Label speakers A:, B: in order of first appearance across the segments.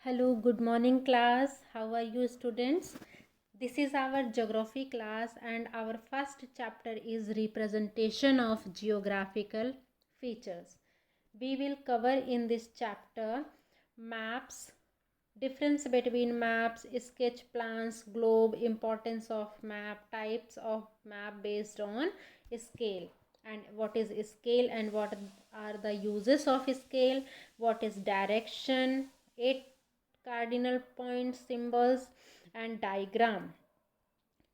A: Hello, good morning class. How are you students? This is our geography class and our first chapter is representation of geographical features. We will cover in this chapter maps, difference between maps, sketch plans, globe, importance of map, types of map based on scale, and what is scale and what are the uses of scale, what is direction, 8 cardinal point symbols, and diagram.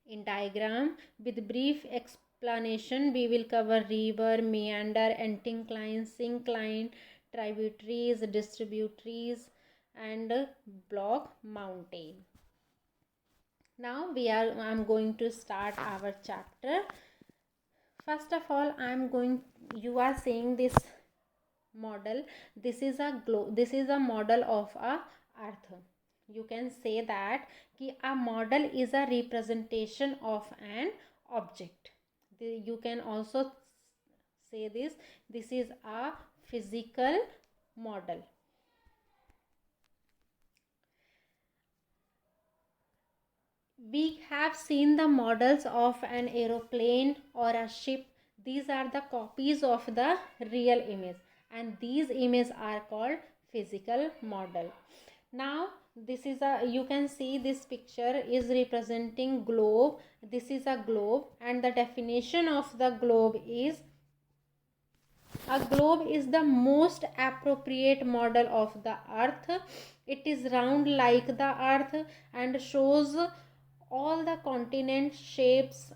A: In diagram, with brief explanation, we will cover river, meander, anticline, syncline, tributaries, distributaries, and block mountain. Now I'm going to start our chapter. First of all, you are seeing this model. This is a globe. This is a model of a earth. You can say that कि a model is a representation of an object. You can also say this is a physical model. We have seen the models of an aeroplane or a ship. These are the copies of the real image, and these images are called physical model. Now this is a, you can see this picture is representing globe. This is a globe, and the definition of the globe is a globe is the most appropriate model of the earth. It is round like the earth and shows all the continents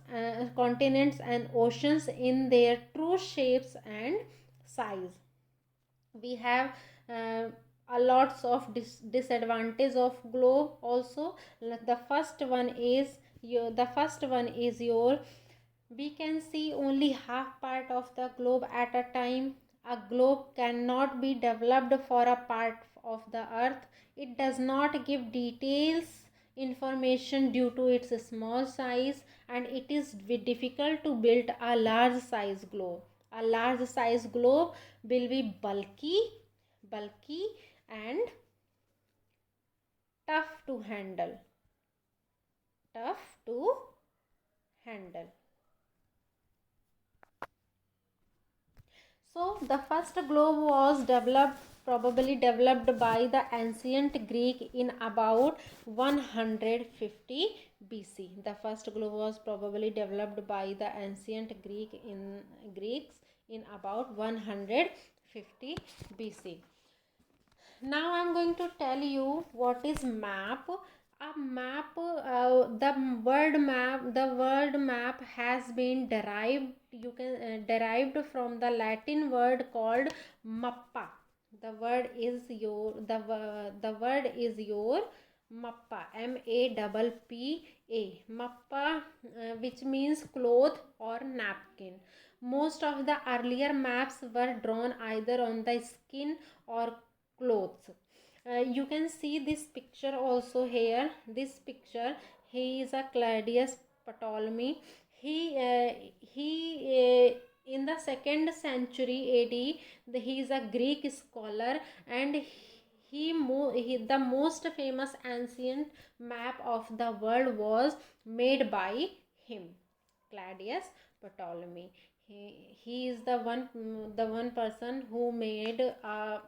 A: and oceans in their true shapes and size. We have uh, a lots of disadvantage of globe also. The first one is your we can see only half part of the globe at a time. A globe cannot be developed for a part of the earth. It does not give details information due to its small size, and it is difficult to build a large size globe. A large size globe will be bulky and tough to handle. Tough to handle. So the first globe was probably developed by the ancient Greek in about 150 BC. The first globe was probably developed by the ancient Greeks in about 150 BC. Now I'm going to tell you what is map. A map, the word map has been derived, derived from the Latin word called mappa. The word is your mappa, MAPPA, mappa, which means cloth or napkin. Most of the earlier maps were drawn either on the skin or clothes. You can see this picture also here. This picture, he is a Claudius Ptolemy. He in the 2nd century AD, he is a Greek scholar, and the most famous ancient map of the world was made by him, Claudius Ptolemy. He is the one person who made a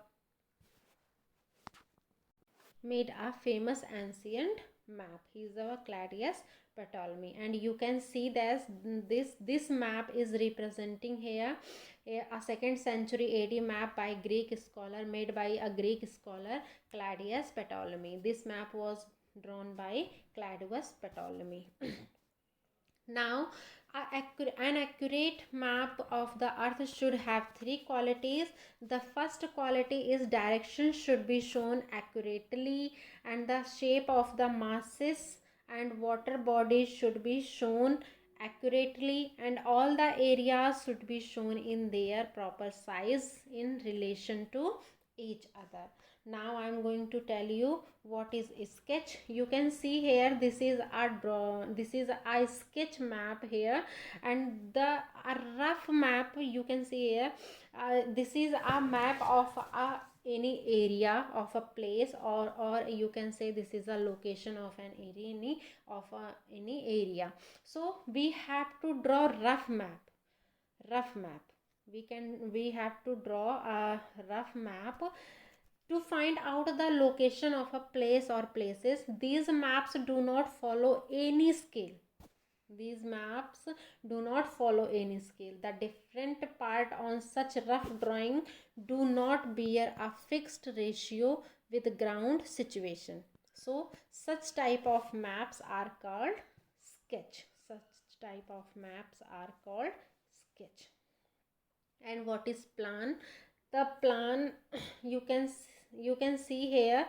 A: famous ancient map. He is our Claudius Ptolemy, and you can see that this map is representing here a 2nd century AD map by Greek scholar, made by a Greek scholar, Claudius Ptolemy. This map was drawn by Claudius Ptolemy. Now, an accurate map of the earth should have 3 qualities. The first quality is direction should be shown accurately, and the shape of the masses and water bodies should be shown accurately, and all the areas should be shown in their proper size in relation to each other. Now I am going to tell you what is a sketch. You can see here, this is a sketch map here, and a rough map you can see here. This is a map of a any area of a place, or you can say this is a location of an area, any area. So we have to draw rough map. We have to draw a rough map to find out the location of a place or places. These maps do not follow any scale. These maps do not follow any scale. The different part on such rough drawing do not bear a fixed ratio with ground situation. So such type of maps are called sketch. Such type of maps are called sketch. And what is plan? The plan, you can see here,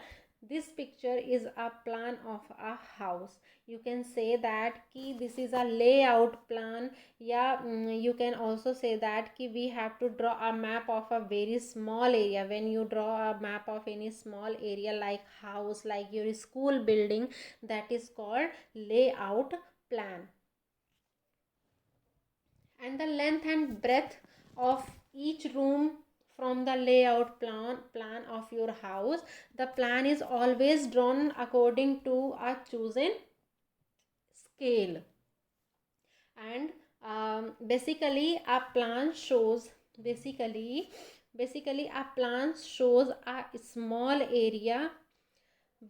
A: this picture is a plan of a house. You can say that ki this is a layout plan. Yeah, you can also say that ki we have to draw a map of a very small area. When you draw a map of any small area like house, like your school building, that is called layout plan. And the length and breadth of each room from the layout plan of your house, the plan is always drawn according to a chosen scale. And basically a plan shows a small area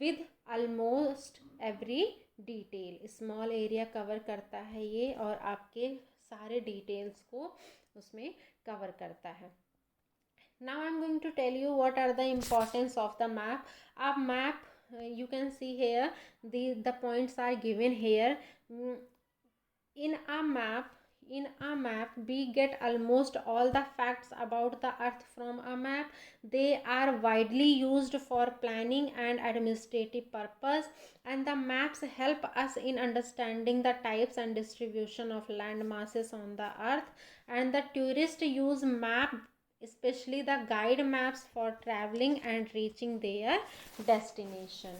A: with almost every detail. Small area cover करता है ये और आपके सारे details को उसमें cover करता है. Now I am going to tell you what are the importance of the map. A map, you can see here, the points are given here. In a map we get almost all the facts about the earth from a map. They are widely used for planning and administrative purpose, and the maps help us in understanding the types and distribution of land masses on the earth. And the tourists use map, especially the guide maps, for traveling and reaching their destination.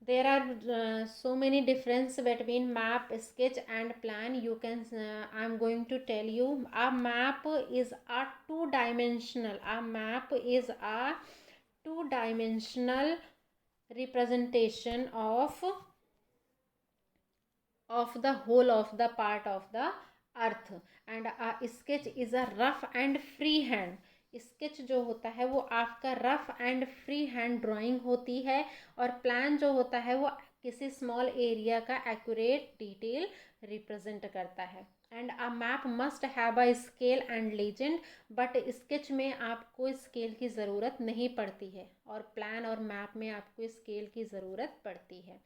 A: There are so many difference between map, sketch and plan. You can I am going to tell you. A map is a two-dimensional representation of the whole of the part of the earth, and a sketch is a rough and free hand. Sketch जो होता है वो आपका rough and free hand drawing होती है, और plan जो होता है वो किसी स्मॉल एरिया का एक्यूरेट डिटेल रिप्रेजेंट करता है. And a map must have a scale and legend, but sketch में आपको स्केल की ज़रूरत नहीं पड़ती है, और प्लान और मैप में आपको स्केल की ज़रूरत पड़ती है.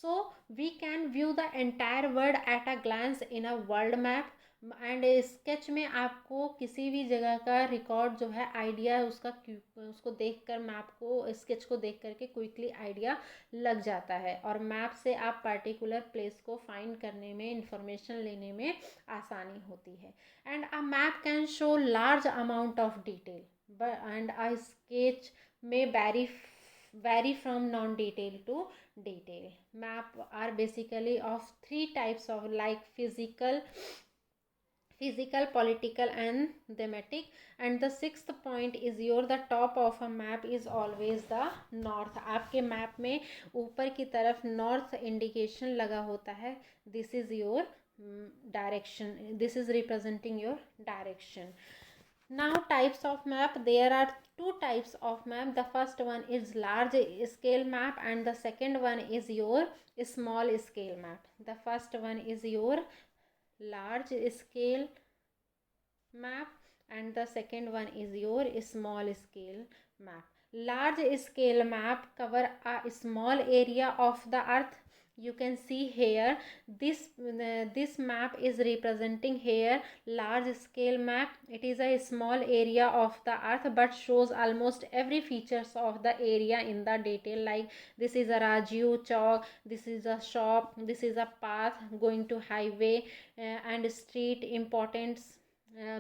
A: So we can view the entire world at a glance in a world map. And sketch में आपको किसी भी जगह का रिकॉर्ड जो है, आइडिया उसको देखकर, मैप को, स्केच को देख करके क्विकली आइडिया लग जाता है, और मैप से आप पर्टिकुलर प्लेस को फाइंड करने में, इंफॉर्मेशन लेने में आसानी होती है. And a map can show large amount of detail, and a sketch में vary from non-detail to detail. Map are basically of three types of, like physical, political and thematic. And the sixth point is the top of a map is always the north. आपके map में ऊपर की तरफ north indication लगा होता है. This is your direction. This is representing your direction. Now types of map. There are two types of map. The first one is large scale map, and the second one is your small scale map. The first one is your large scale map, and the second one is your small scale map. Large scale map cover a small area of the earth. You can see here, this map is representing here large scale map. It is a small area of the earth but shows almost every features of the area in the detail, like this is a Raju Chowk, this is a shop, this is a path going to highway, and street importance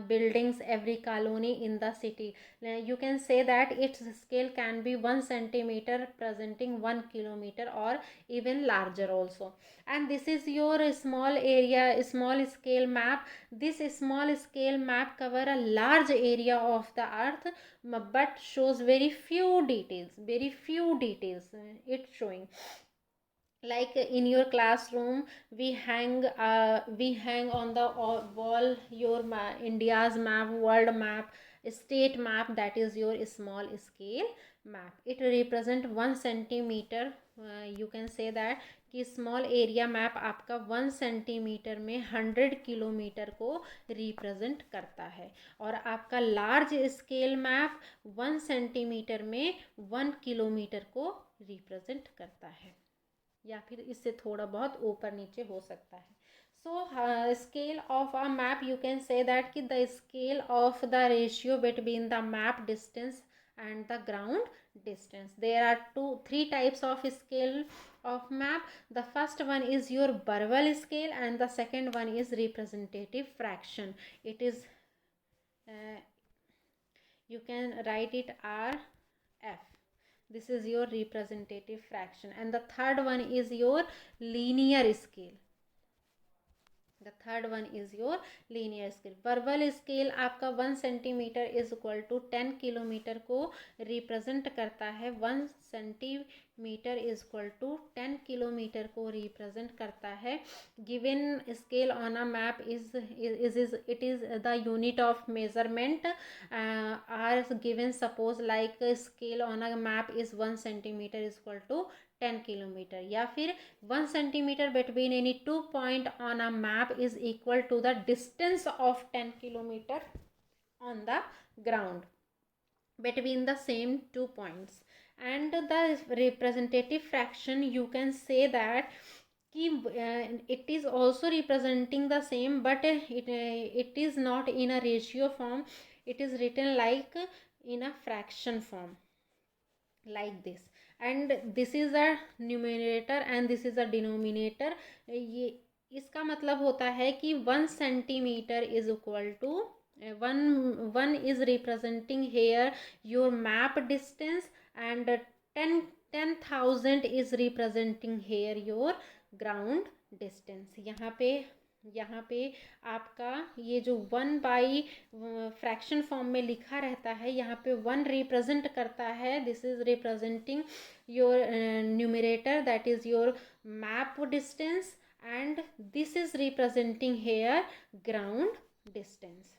A: buildings, every colony in the city. You can say that its scale can be 1 centimeter presenting 1 kilometer or even larger also. And this is your small area, small scale map. This small scale map cover a large area of the earth, but shows very few details, it's showing. Like in your classroom, we hang on the wall your India's map, world map, state map, that is your small scale map. It represent 1 centimeter. You can say that कि small area map आपका 1 centimetre में 100 kilometre को represent करता है, और आपका large scale map 1 centimetre में 1 kilometre को रिप्रेजेंट करता है, या फिर इससे थोड़ा बहुत ऊपर नीचे हो सकता है. So scale of a map, you can say that कि the scale of the ratio between the map distance and the ground distance. There are three types of scale of map. The first one is your Barwell scale and the second one is representative fraction. It is you can write it RF. This is your representative fraction. And the third one is your linear scale. The third one is your linear scale. Barwell scale आपका 1 centimetre is equal to 10 kilometre को represent करता है. 1 centimetre is equal to 10 kilometre को represent करता है. Given scale on a map it is the unit of measurement are given. Suppose like scale on a map is 1 centimetre is equal to 10 kilometre, या फिर 1 centimetre between any 2 point on a map is equal to the distance of 10 kilometre on the ground between the same 2 points. And the representative fraction, you can say that it is also representing the same, but it is not in a ratio form. It is written like in a fraction form, like this. And this is a numerator and this is a denominator. ये इसका मतलब होता है कि 1 centimetre is equal to one is representing here your map distance, and 10,000 is representing here your ground distance. यहाँ पे आपका ये जो 1 बाई फ्रैक्शन फॉर्म में लिखा रहता है, यहाँ पे 1 रिप्रेजेंट करता है. This is representing your numerator, that is your map distance, and this is representing here ground distance.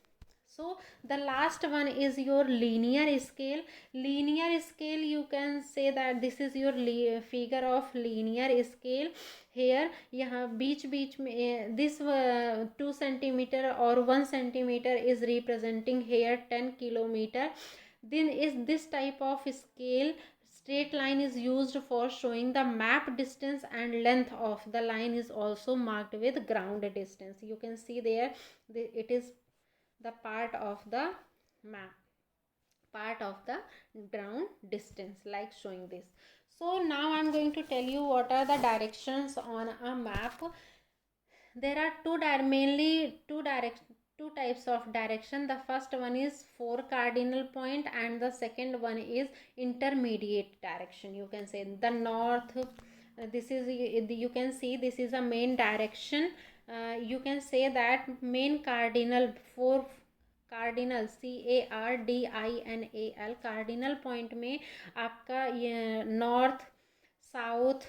A: So the last one is your linear scale. Linear scale, you can say that this is your figure of linear scale. Here यहाँ बीच में this 2 centimeter or 1 centimeter is representing here 10 kilometer. Then is this type of scale. Straight line is used for showing the map distance, and length of the line is also marked with ground distance. You can see there it is the part of the map, part of the ground distance, like showing this. So now I am going to tell you what are the directions on a map. There are mainly two types of direction. The first one is 4 cardinal point and the second one is intermediate direction. You can say the north, this is, you can see this is a main direction. You can say that main cardinal, 4 cardinal CARDINAL cardinal point में आपका north, south,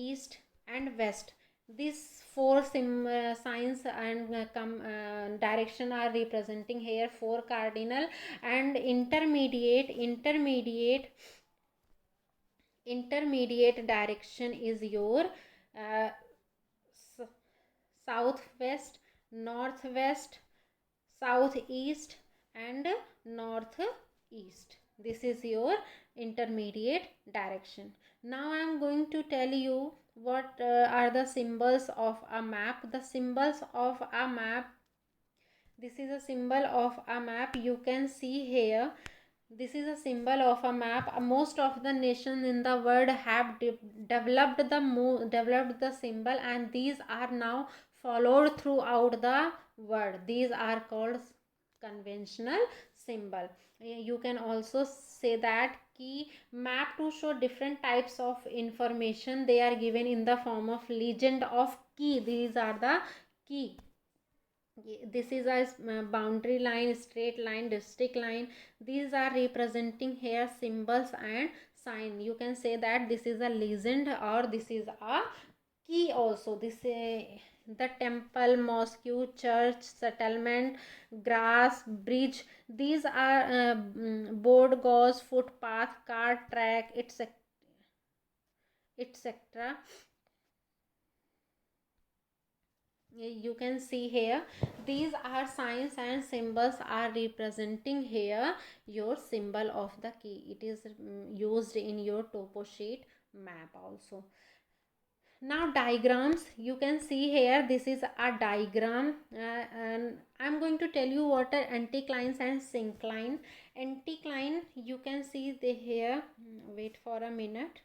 A: east and west, this 4 signs and direction are representing here 4 cardinal. And intermediate direction is your southwest, northwest, southeast and northeast. This is your intermediate direction. Now I am going to tell you what are the symbols of a map. The symbols of a map, this is a symbol of a map. You can see here, this is a symbol of a map. Most of the nations in the world have developed the symbol, and these are now followed throughout the word. These are called conventional symbol. You can also say that key map to show different types of information. They are given in the form of legend of key. These are the key. This is a boundary line, straight line, district line. These are representing here symbols and sign. You can say that this is a legend or this is a key also. This the temple, mosque, church, settlement, grass, bridge. These are board, gauze, footpath, car track, etc. etc. You can see here these are signs and symbols are representing here your symbol of the key. It is used in your topo sheet map also. Now diagrams, you can see here this is a diagram and I'm going to tell you what are anticlines and syncline. Anticline, you can see the here, wait for a minute,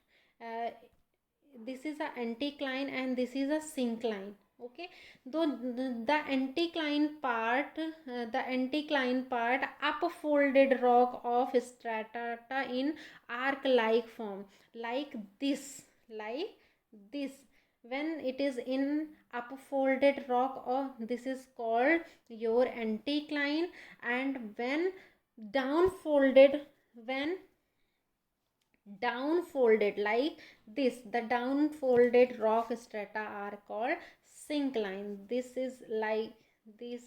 A: this is a anticline and this is a syncline. Okay, though the anticline part upfolded rock of strata in arc like form, like this, when it is in upfolded rock, or this is called your anticline. And when downfolded like this, the downfolded rock strata are called syncline. This is like this.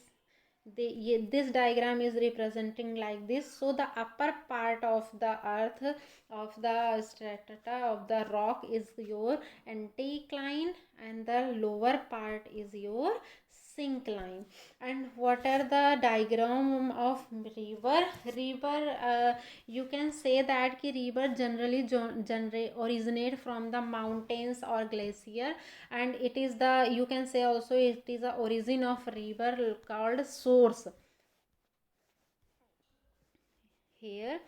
A: This diagram is representing like this. So the upper part of the earth, of the strata of the rock, is your anticline and the lower part is your syncline. And what are the diagram of river? You can say that ki river generally originate from the mountains or glacier, and it is the, you can say also it is the origin of river called source. Here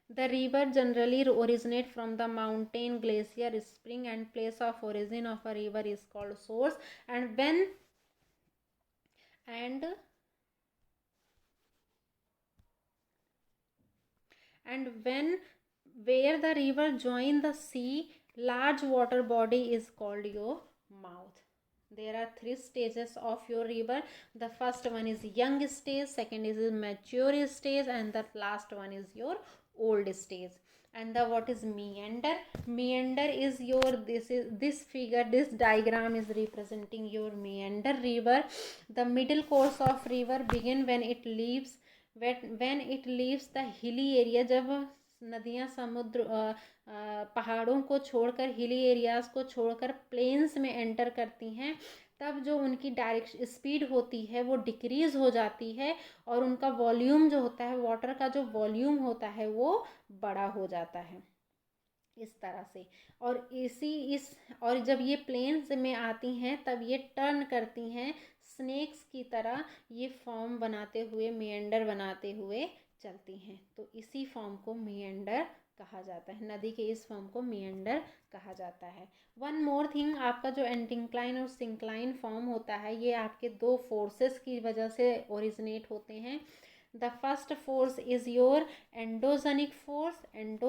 A: the river generally originate from the mountain, glacier, spring, and place of origin of a river is called source. And when where the river join the sea, large water body is called your mouth. There are three stages of your river. The first one is young stage, second is mature stage, and the last one is your old stage. And the what is meander? Meander is your, this figure, this diagram is representing your meander river. The middle course of river begin when it leaves the hilly area. जब नदियाँ समुद्र पहाड़ों को छोड़कर, hilly areas को छोड़कर planes में enter करती हैं, तब जो उनकी डायरेक्ट स्पीड होती है वो डिक्रीज़ हो जाती है और उनका वॉल्यूम जो होता है, वाटर का जो वॉल्यूम होता है वो बड़ा हो जाता है इस तरह से। और जब ये प्लेन्स में आती हैं तब ये टर्न करती हैं स्नेक्स की तरह, ये फॉर्म बनाते हुए, मेंडर बनाते हुए चलती हैं। तो इसी फॉर्म को मेंडर कहा जाता है, नदी के इस फॉर्म को मेंडर कहा जाता है। वन मोर थिंग, आपका जो एंटिक्लाइन और सिंक्लाइन फॉर्म होता है ये आपके दो फोर्सेस की वजह से ओरिजिनेट होते हैं। The first force is your endogenic force, and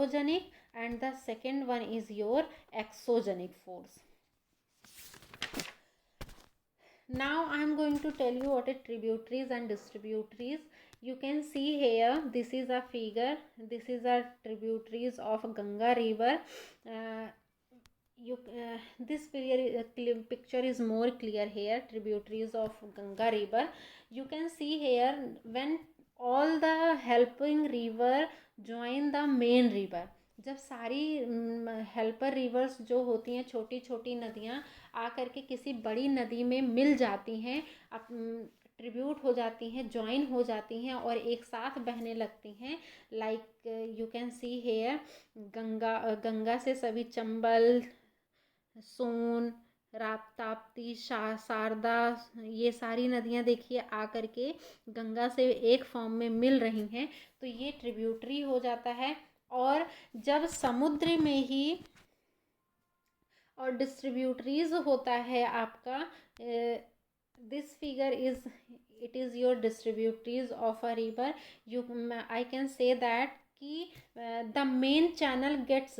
A: the second one is your exogenic force. Now I am going to tell you what are tributaries and distributaries. You can see here, this is a figure, this is a tributaries of Ganga river. This picture is more clear here, tributaries of Ganga river. You can see here when all the helping river join the main river, जब सारी helper reverse जो होती हैं, छोटी छोटी नदियाँ आकर के किसी बड़ी नदी में मिल जाती हैं, ट्रिब्यूट हो जाती हैं, ज्वाइन हो जाती हैं और एक साथ बहने लगती हैं। Like you can see here, Ganga से सभी चंबल, सोन, ताप्ती, शारदा, ये सारी नदियाँ देखिए आकर के गंगा से एक फॉर्म में मिल रही हैं, तो ये ट्रिब्यूटरी हो जाता है। और जब समुद्र में ही, और डिस्ट्रीब्यूटरीज होता है आपका this figure is, it is your distributaries of a river. I can say that ki the main channel gets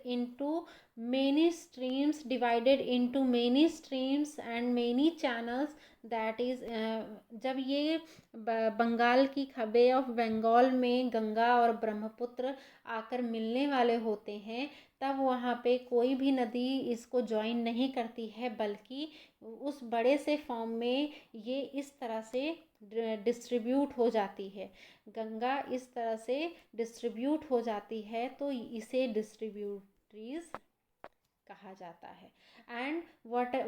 A: into many streams, divided into many streams and many channels. that is जब ये बंगाल की बे of Bengal में गंगा और ब्रह्मपुत्र आकर मिलने वाले होते हैं, तब वहाँ पे कोई भी नदी इसको ज्वाइन नहीं करती है, बल्कि उस बड़े से फॉर्म में ये इस तरह से डिस्ट्रीब्यूट हो जाती है। गंगा इस तरह से डिस्ट्रीब्यूट हो जाती है, तो इसे डिस्ट्रीब्यूटरीज कहा जाता है। And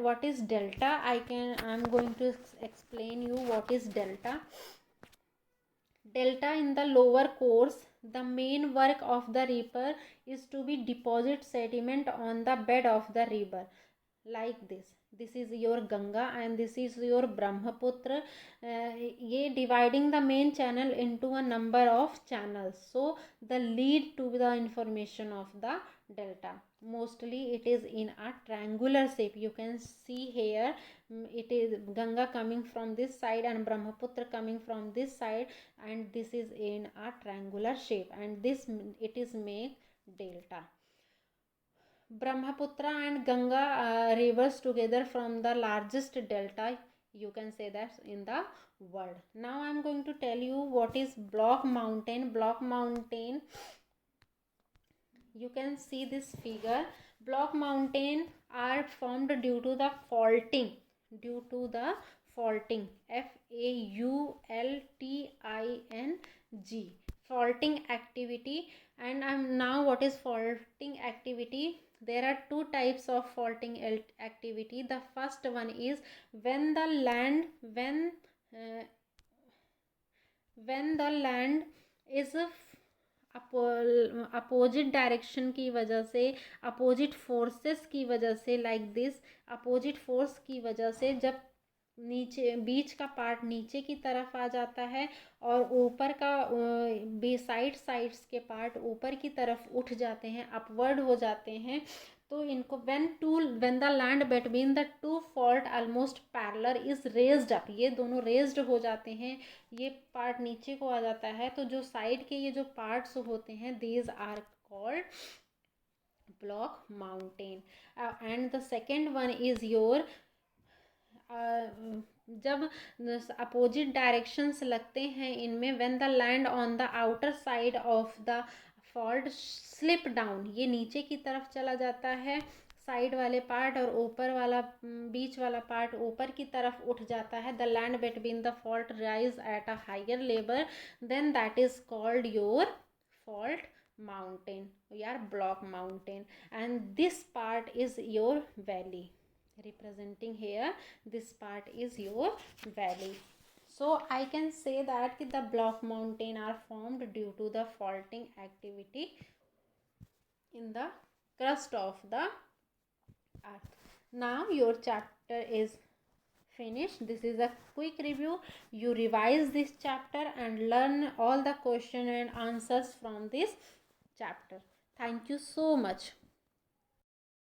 A: what is delta? I'm going to explain you what is delta. Delta in the lower course, the main work of the river is to be deposit sediment on the bed of the river, like this is your Ganga and this is your Brahmaputra. ये dividing the main channel into a number of channels, so the lead to the information of the delta. Mostly it is in a triangular shape. You can see here, it is Ganga coming from this side and Brahmaputra coming from this side, and this is in a triangular shape, and this it is make delta. Brahmaputra and Ganga rivers together from the largest delta, you can say that, in the world. Now I am going to tell you what is block mountain. Block mountain, you can see this figure. Block mountain are formed due to the faulting, faulting, faulting activity. And now what is faulting activity? There are two types of faulting activity. The first one is when the land is opposite direction की वजह से, opposite forces की वजह से, like this, opposite force की वजह से जब नीचे बीच का पार्ट नीचे की तरफ आ जाता है और ऊपर का साइड्स के पार्ट ऊपर की तरफ उठ जाते हैं, अपवर्ड हो जाते हैं, तो इनको when the land between the two fault almost parallel is raised up, ये दोनों रेज्ड हो जाते हैं, ये पार्ट नीचे को आ जाता है, तो जो साइड के ये जो पार्ट्स होते हैं, these are called block mountain. And the second one is your जब अपोजिट डायरेक्शंस लगते हैं इनमें, when the land on the outer side of the fault slip down, ये नीचे की तरफ चला जाता है साइड वाले पार्ट, और ऊपर वाला बीच वाला पार्ट ऊपर की तरफ उठ जाता है, the land between the fault rise at a higher level, then that is called your fault mountain, your block mountain. And this part is your valley, representing here, this part is your valley. So I can say that the block mountain are formed due to the faulting activity in the crust of the earth. Now your chapter is finished. This is a quick review. You revise this chapter and learn all the question and answers from this chapter. Thank you so much.